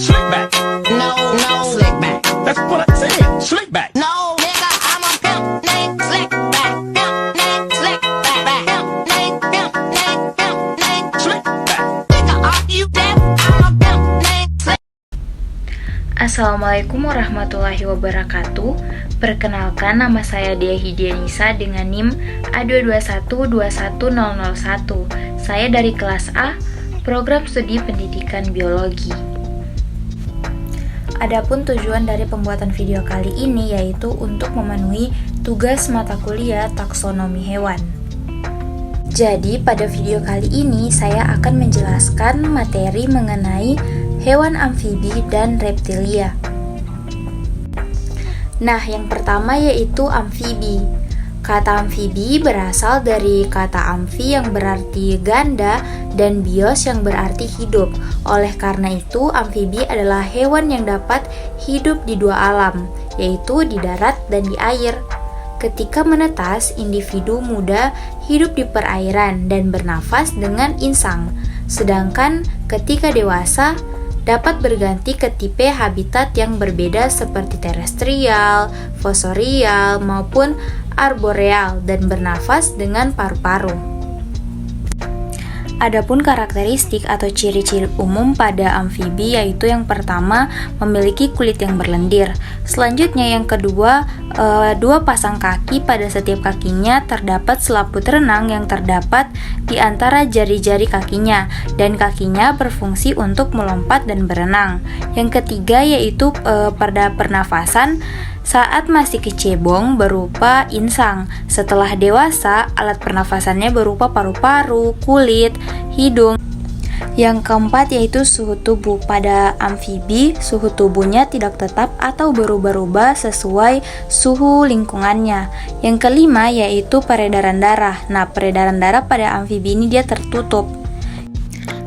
Slick back. No, slick back. That's what I said. Slick back. No, nigga, I'm a pimp named Slick back. Pimp named Slick back. Pimp named Slick back. Nigga, are you deaf? I'm a pimp named Slick. Assalamualaikum warahmatullahi wabarakatuh. Perkenalkan, nama saya Dia Hidianisa dengan NIM A221-21001. Saya dari kelas A, Program Studi Pendidikan Biologi. Adapun tujuan dari pembuatan video kali ini yaitu untuk memenuhi tugas mata kuliah taksonomi hewan. Jadi pada video kali ini saya akan menjelaskan materi mengenai hewan amfibi dan reptilia. Nah, yang pertama yaitu amfibi. Kata amfibi berasal dari kata amfi yang berarti ganda dan bios yang berarti hidup. Oleh karena itu, amfibi adalah hewan yang dapat hidup di dua alam, yaitu di darat dan di air. Ketika menetas, individu muda hidup di perairan dan bernafas dengan insang. Sedangkan ketika dewasa, dapat berganti ke tipe habitat yang berbeda seperti terestrial, fosorial, maupun arboreal dan bernafas dengan paru-paru. Adapun karakteristik atau ciri-ciri umum pada amfibi yaitu yang pertama memiliki kulit yang berlendir. Selanjutnya yang kedua, dua pasang kaki, pada setiap kakinya terdapat selaput renang yang terdapat di antara jari-jari kakinya dan kakinya berfungsi untuk melompat dan berenang. Yang ketiga yaitu pada pernafasan saat masih kecebong berupa insang. Setelah dewasa, alat pernafasannya berupa paru-paru, kulit, hidung. Yang keempat yaitu suhu tubuh. Pada amfibi, suhu tubuhnya tidak tetap atau berubah-ubah sesuai suhu lingkungannya. Yang kelima yaitu peredaran darah. Nah, peredaran darah pada amfibi ini dia tertutup.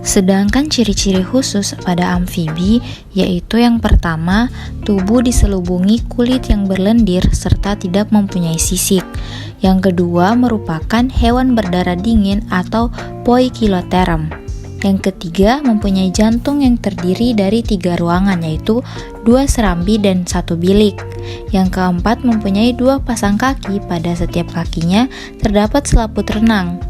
Sedangkan ciri-ciri khusus pada amfibi yaitu yang pertama, tubuh diselubungi kulit yang berlendir serta tidak mempunyai sisik. Yang kedua, merupakan hewan berdarah dingin atau poikiloterm. Yang ketiga, mempunyai jantung yang terdiri dari 3 ruangan yaitu 2 serambi dan 1 bilik. Yang keempat, mempunyai 2 pasang kaki, pada setiap kakinya terdapat selaput renang.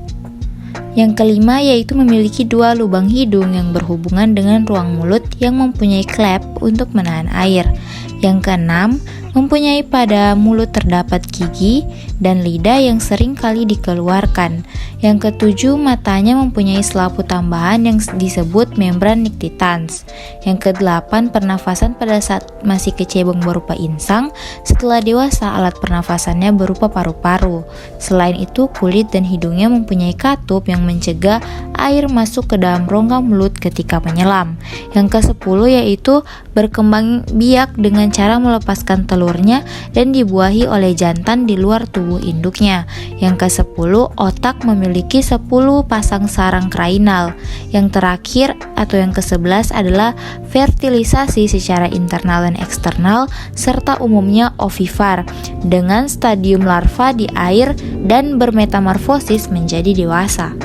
Yang kelima yaitu memiliki 2 lubang hidung yang berhubungan dengan ruang mulut yang mempunyai klep untuk menahan air. Yang keenam, mempunyai pada mulut terdapat gigi dan lidah yang sering kali dikeluarkan. Yang ketujuh, matanya mempunyai selaput tambahan yang disebut membran nictitans. Yang kedelapan, pernafasan pada saat masih kecebong berupa insang. Setelah dewasa, alat pernafasannya berupa paru-paru. Selain itu, kulit dan hidungnya mempunyai katup yang mencegah air masuk ke dalam rongga mulut ketika menyelam. Yang ke-10 yaitu berkembang biak dengan cara melepaskan telurnya dan dibuahi oleh jantan di luar tubuh induknya. Yang ke-10, otak memiliki 10 pasang sarang krainal. Yang terakhir atau yang ke-11 adalah fertilisasi secara internal dan eksternal serta umumnya ovipar dengan stadium larva di air dan bermetamorfosis menjadi dewasa.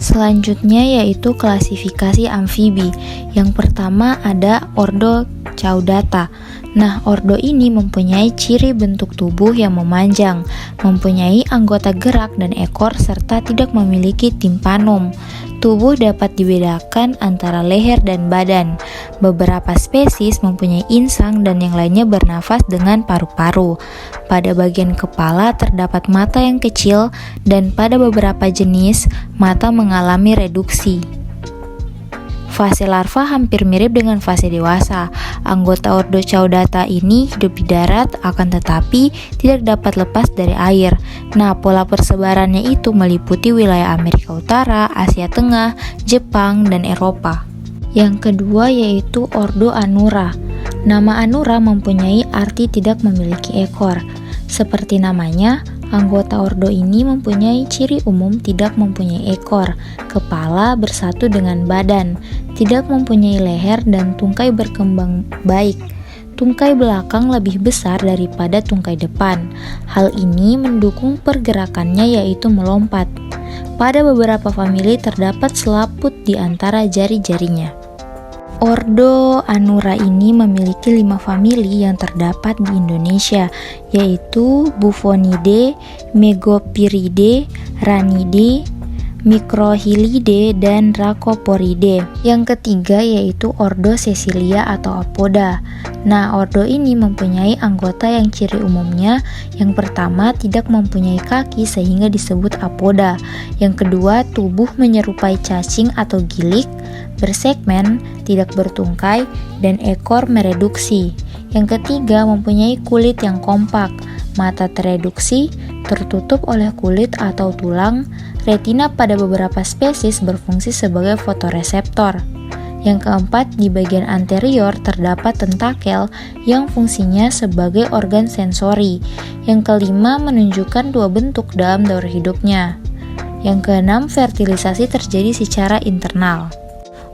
Selanjutnya yaitu klasifikasi amfibi. Yang pertama ada ordo Caudata. Nah, ordo ini mempunyai ciri bentuk tubuh yang memanjang, mempunyai anggota gerak dan ekor serta tidak memiliki timpanum. Tubuh dapat dibedakan antara leher dan badan. Beberapa spesies mempunyai insang dan yang lainnya bernafas dengan paru-paru. Pada bagian kepala terdapat mata yang kecil dan pada beberapa jenis mata mengalami reduksi. Fase larva hampir mirip dengan fase dewasa. Anggota ordo Caudata ini hidup di darat akan tetapi tidak dapat lepas dari air. Nah, pola persebarannya itu meliputi wilayah Amerika Utara, Asia Tengah, Jepang, dan Eropa. Yang kedua yaitu ordo Anura. Nama Anura mempunyai arti tidak memiliki ekor. Seperti namanya, anggota ordo ini mempunyai ciri umum tidak mempunyai ekor, kepala bersatu dengan badan, tidak mempunyai leher dan tungkai berkembang baik. Tungkai belakang lebih besar daripada tungkai depan. Hal ini mendukung pergerakannya yaitu melompat. Pada beberapa famili terdapat selaput di antara jari-jarinya. Ordo Anura ini memiliki 5 famili yang terdapat di Indonesia, yaitu Buffonidae, Megopyridae, Ranidae, Microhylidae, dan Rhacoporidae. Yang ketiga yaitu Ordo Sesilia atau Apoda. Nah, ordo ini mempunyai anggota yang ciri umumnya. Yang pertama, tidak mempunyai kaki sehingga disebut apoda. Yang kedua, tubuh menyerupai cacing atau gilik, bersegmen, tidak bertungkai, dan ekor mereduksi. Yang ketiga, mempunyai kulit yang kompak, mata tereduksi, tertutup oleh kulit atau tulang. Retina pada beberapa spesies berfungsi sebagai fotoreseptor. Yang keempat, di bagian anterior terdapat tentakel yang fungsinya sebagai organ sensori. Yang kelima, menunjukkan 2 bentuk dalam daur hidupnya. Yang keenam, fertilisasi terjadi secara internal.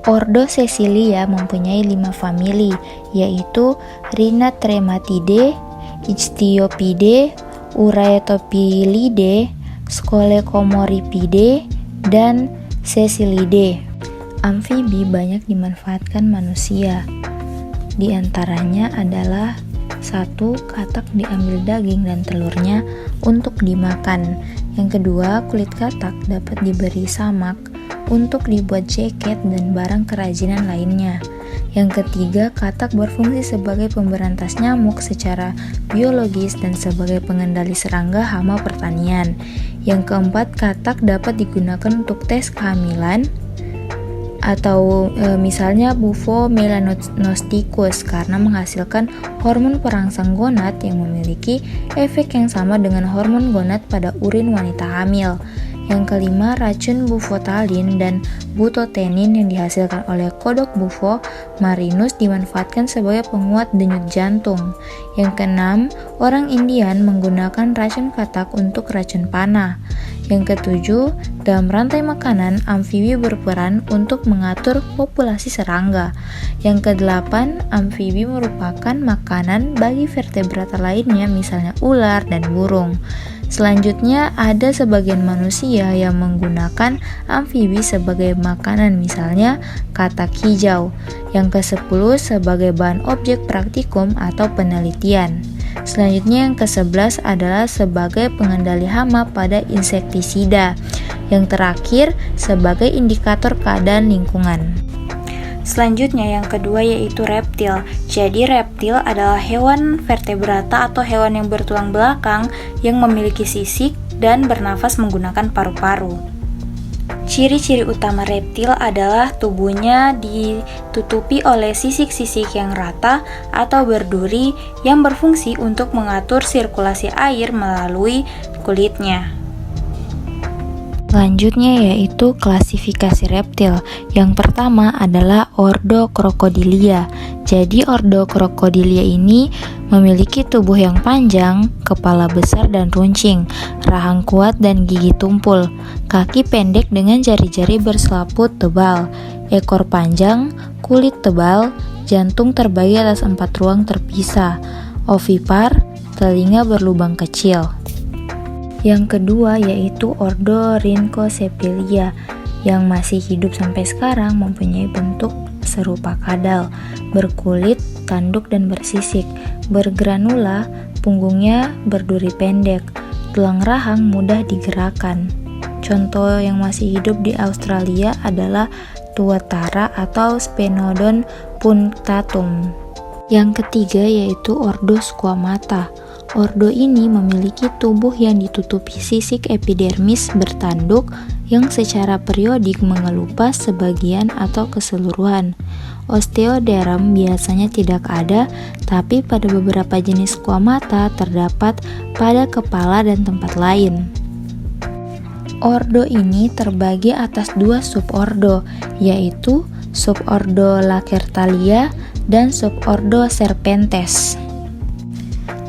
Ordo Sesilia mempunyai 5 famili, yaitu Rhinatrematidae, Ichthyophidae, Uraetophylidae, Scolecomorrhipidae, dan Sesilidae. Amfibi banyak dimanfaatkan manusia. Di antaranya adalah 1. Katak diambil daging dan telurnya untuk dimakan. Yang kedua, kulit katak dapat diberi samak untuk dibuat jaket dan barang kerajinan lainnya. Yang ketiga, katak berfungsi sebagai pemberantas nyamuk secara biologis dan sebagai pengendali serangga hama pertanian. Yang keempat, katak dapat digunakan untuk tes kehamilan atau misalnya Bufo-melanosteus karena menghasilkan hormon perangsang gonad yang memiliki efek yang sama dengan hormon gonad pada urin wanita hamil. Yang kelima, racun bufotalin dan butotenin yang dihasilkan oleh kodok bufo marinus dimanfaatkan sebagai penguat denyut jantung. Yang keenam, orang Indian menggunakan racun katak untuk racun panah. Yang ketujuh, dalam rantai makanan, amfibi berperan untuk mengatur populasi serangga. Yang kedelapan, amfibi merupakan makanan bagi vertebrata lainnya, misalnya ular dan burung. Selanjutnya, ada sebagian manusia yang menggunakan amfibi sebagai makanan, misalnya katak hijau. Yang ke-10 sebagai bahan objek praktikum atau penelitian. Selanjutnya yang ke-11 adalah sebagai pengendali hama pada insektisida. Yang terakhir sebagai indikator keadaan lingkungan. Selanjutnya yang kedua yaitu reptil. Jadi reptil adalah hewan vertebrata atau hewan yang bertulang belakang yang memiliki sisik dan bernafas menggunakan paru-paru. Ciri-ciri utama reptil adalah tubuhnya ditutupi oleh sisik-sisik yang rata atau berduri yang berfungsi untuk mengatur sirkulasi air melalui kulitnya. Selanjutnya yaitu klasifikasi reptil. Yang pertama adalah Ordo Crocodilia. Jadi Ordo Crocodilia ini memiliki tubuh yang panjang, kepala besar dan runcing, rahang kuat dan gigi tumpul, kaki pendek dengan jari-jari berselaput tebal, ekor panjang, kulit tebal, jantung terbagi atas 4 ruang terpisah, ovipar, telinga berlubang kecil. Yang kedua yaitu Ordo Rhynchocephalia yang masih hidup sampai sekarang, mempunyai bentuk serupa kadal, berkulit, tanduk dan bersisik, bergranula, punggungnya berduri pendek, tulang rahang mudah digerakkan. Contoh yang masih hidup di Australia adalah tuatara atau Sphenodon punctatum. Yang ketiga yaitu Ordo Squamata. Ordo ini memiliki tubuh yang ditutupi sisik epidermis bertanduk yang secara periodik mengelupas sebagian atau keseluruhan. Osteoderm biasanya tidak ada, tapi pada beberapa jenis squamata terdapat pada kepala dan tempat lain. Ordo ini terbagi atas 2 subordo, yaitu subordo Lacertalia dan subordo Serpentes.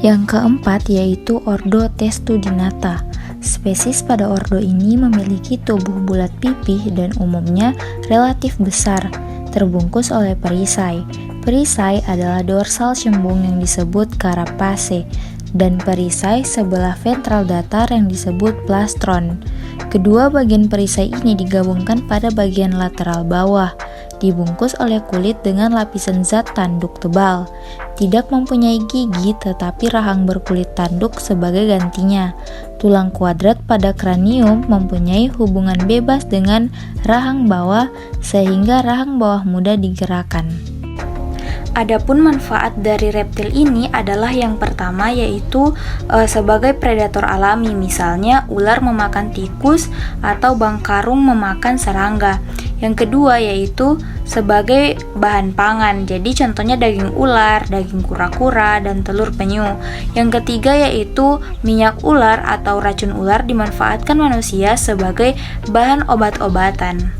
Yang keempat yaitu Ordo Testudinata. Spesies pada ordo ini memiliki tubuh bulat pipih dan umumnya relatif besar, terbungkus oleh perisai. Perisai adalah dorsal cembung yang disebut carapace, dan perisai sebelah ventral datar yang disebut plastron. Kedua bagian perisai ini digabungkan pada bagian lateral bawah. dibungkus oleh kulit dengan lapisan zat tanduk tebal. Tidak mempunyai gigi tetapi rahang berkulit tanduk sebagai gantinya. Tulang kuadrat pada kranium mempunyai hubungan bebas dengan rahang bawah sehingga rahang bawah mudah digerakkan. Adapun manfaat dari reptil ini adalah yang pertama yaitu sebagai predator alami, misalnya ular memakan tikus atau bangkarung memakan serangga. Yang kedua yaitu sebagai bahan pangan, jadi contohnya daging ular, daging kura-kura, dan telur penyu. Yang ketiga yaitu minyak ular atau racun ular dimanfaatkan manusia sebagai bahan obat-obatan.